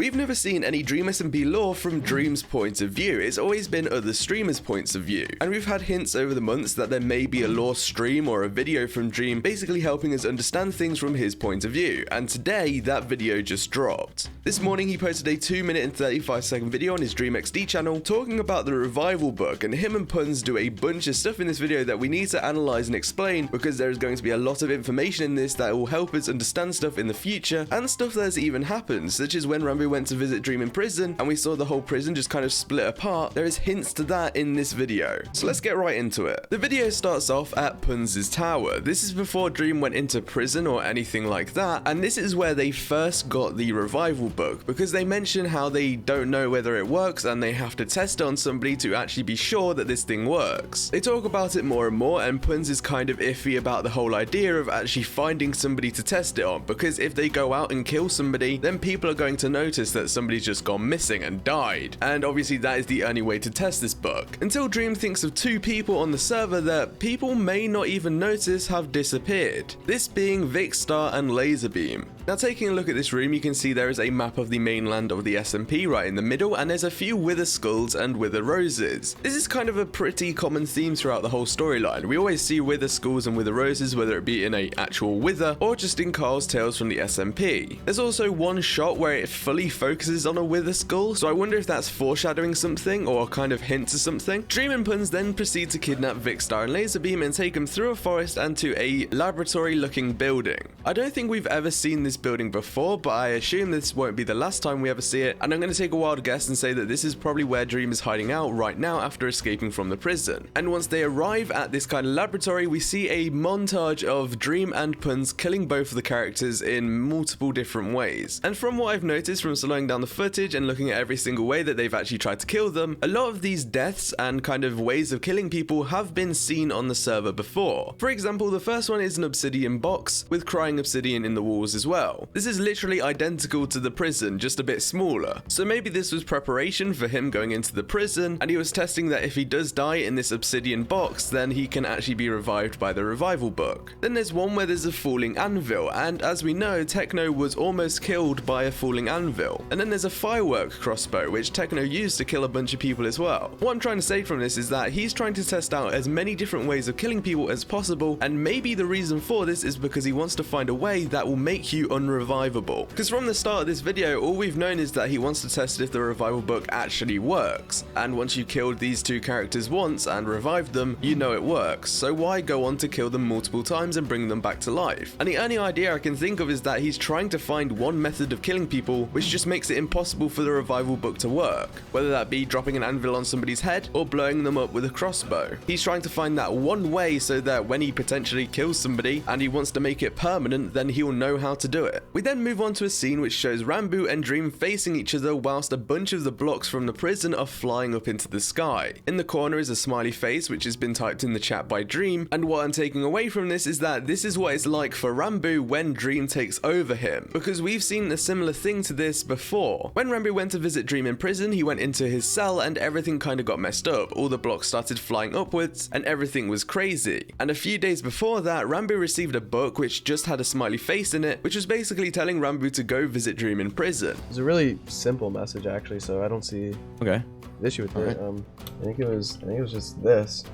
We've never seen any Dream SMP lore from Dream's point of view, it's always been other streamers' points of view, and we've had hints over the months that there may be a lore stream or a video from Dream basically helping us understand things from his point of view, and today that video just dropped. This morning he posted a 2-minute and 35-second video on his KianKSG channel talking about the revival book, and him and Puns do a bunch of stuff in this video that we need to analyze and explain because there is going to be a lot of information in this that will help us understand stuff in the future and stuff that's even happened, such as when Rambo went to visit Dream in prison and we saw the whole prison just kind of split apart. There is hints to that in this video. So let's get right into it. The video starts off at Puns' tower. This is before Dream went into prison or anything like that, and this is where they first got the revival book because they mention how they don't know whether it works and they have to test it on somebody to actually be sure that this thing works. They talk about it more and more, and Puns is kind of iffy about the whole idea of actually finding somebody to test it on, because if they go out and kill somebody, then people are going to notice that somebody's just gone missing and died, and obviously that is the only way to test this book. Until Dream thinks of 2 people on the server that people may not even notice have disappeared, this being Vikkstar and Laserbeam. Now taking a look at this room, you can see there is a map of the mainland of the SMP right in the middle, and there's a few wither skulls and wither roses. This is kind of a pretty common theme throughout the whole storyline. We always see wither skulls and wither roses, whether it be in a actual wither or just in Carl's tales from the SMP. There's also one shot where it fully focuses on a wither skull, so I wonder if that's foreshadowing something or a kind of hint to something. Dream and Puns then proceed to kidnap Vikkstar and Laserbeam and take them through a forest and to a laboratory looking building. I don't think we've ever seen this building before, but I assume this won't be the last time we ever see it, and I'm going to take a wild guess and say that this is probably where Dream is hiding out right now after escaping from the prison. And once they arrive at this kind of laboratory, we see a montage of Dream and Puns killing both of the characters in multiple different ways. And from what I've noticed from slowing down the footage and looking at every single way that they've actually tried to kill them, a lot of these deaths and kind of ways of killing people have been seen on the server before. For example, the first one is an obsidian box with crying obsidian in the walls as well. This is literally identical to the prison, just a bit smaller. So maybe this was preparation for him going into the prison, and he was testing that if he does die in this obsidian box, then he can actually be revived by the revival book. Then there's one where there's a falling anvil, and as we know, Techno was almost killed by a falling anvil. And then there's a firework crossbow, which Techno used to kill a bunch of people as well. What I'm trying to say from this is that he's trying to test out as many different ways of killing people as possible, and maybe the reason for this is because he wants to find a way that will make you unrevivable. Because from the start of this video, all we've known is that he wants to test if the revival book actually works, and once you killed these 2 characters once and revived them, you know it works, so why go on to kill them multiple times and bring them back to life? And the only idea I can think of is that he's trying to find one method of killing people which just makes it impossible for the revival book to work, whether that be dropping an anvil on somebody's head or blowing them up with a crossbow. He's trying to find that one way so that when he potentially kills somebody and he wants to make it permanent, then he'll know how to do it. We then move on to a scene which shows Rambo and Dream facing each other whilst a bunch of the blocks from the prison are flying up into the sky. In the corner is a smiley face which has been typed in the chat by Dream, and what I'm taking away from this is that this is what it's like for Rambo when Dream takes over him, because we've seen a similar thing to this before. When Rambo went to visit Dream in prison, he went into his cell and everything kind of got messed up. All the blocks started flying upwards and everything was crazy. And a few days before that, Rambo received a book which just had a smiley face in it, which was basically telling Rambo to go visit Dream in prison. It's a really simple message actually, so I don't see the issue with it. I think it was just this.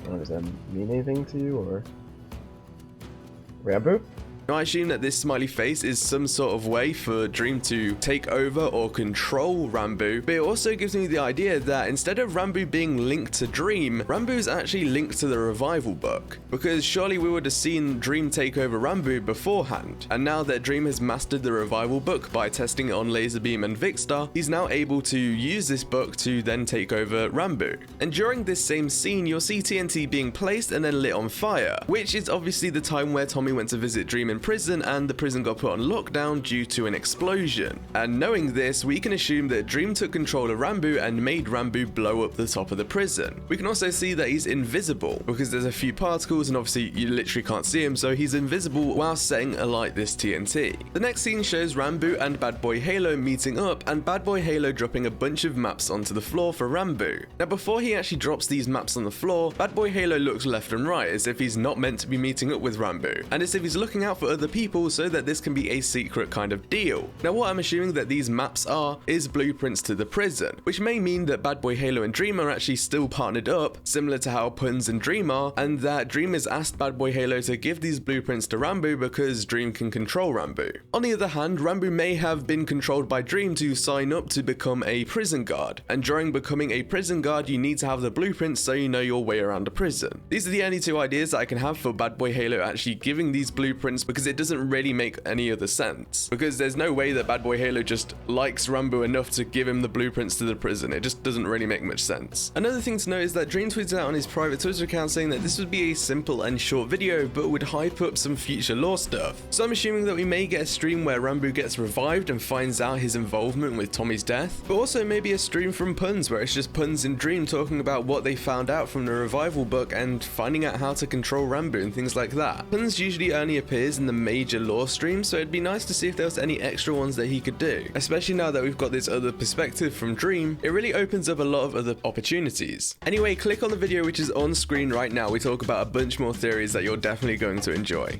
Does that mean anything to you, or Rambo? Now, I assume that this smiley face is some sort of way for Dream to take over or control Rambo, but it also gives me the idea that instead of Rambo being linked to Dream, Rambo is actually linked to the revival book, because surely we would have seen Dream take over Rambo beforehand, and now that Dream has mastered the revival book by testing it on Laserbeam and Vikkstar, he's now able to use this book to then take over Rambo. And during this same scene, you'll see TNT being placed and then lit on fire, which is obviously the time where Tommy went to visit Dream in prison and the prison got put on lockdown due to an explosion. And knowing this, we can assume that Dream took control of Rambo and made Rambo blow up the top of the prison. We can also see that he's invisible because there's a few particles and obviously you literally can't see him, so he's invisible while setting alight this TNT. The next scene shows Rambo and Bad Boy Halo meeting up and Bad Boy Halo dropping a bunch of maps onto the floor for Rambo. Now before he actually drops these maps on the floor, Bad Boy Halo looks left and right as if he's not meant to be meeting up with Rambo, and as if he's looking out for for other people so that this can be a secret kind of deal. Now what I'm assuming that these maps are is blueprints to the prison, which may mean that Bad Boy Halo and Dream are actually still partnered up, similar to how Puns and Dream are, and that Dream has asked Bad Boy Halo to give these blueprints to Rambo because Dream can control Rambo. On the other hand, Rambo may have been controlled by Dream to sign up to become a prison guard, and during becoming a prison guard you need to have the blueprints so you know your way around a prison. These are the only two ideas that I can have for Bad Boy Halo actually giving these blueprints, because it doesn't really make any other sense. Because there's no way that Bad Boy Halo just likes Rambo enough to give him the blueprints to the prison. It just doesn't really make much sense. Another thing to note is that Dream tweeted out on his private Twitter account saying that this would be a simple and short video but would hype up some future lore stuff. So I'm assuming that we may get a stream where Rambo gets revived and finds out his involvement with Tommy's death, but also maybe a stream from Puns where it's just Puns and Dream talking about what they found out from the revival book and finding out how to control Rambo and things like that. Puns usually only appears in the major lore streams, so it'd be nice to see if there was any extra ones that he could do, especially now that we've got this other perspective from Dream. It really opens up a lot of other opportunities. Anyway, click on the video which is on screen right now. We talk about a bunch more theories that you're definitely going to enjoy.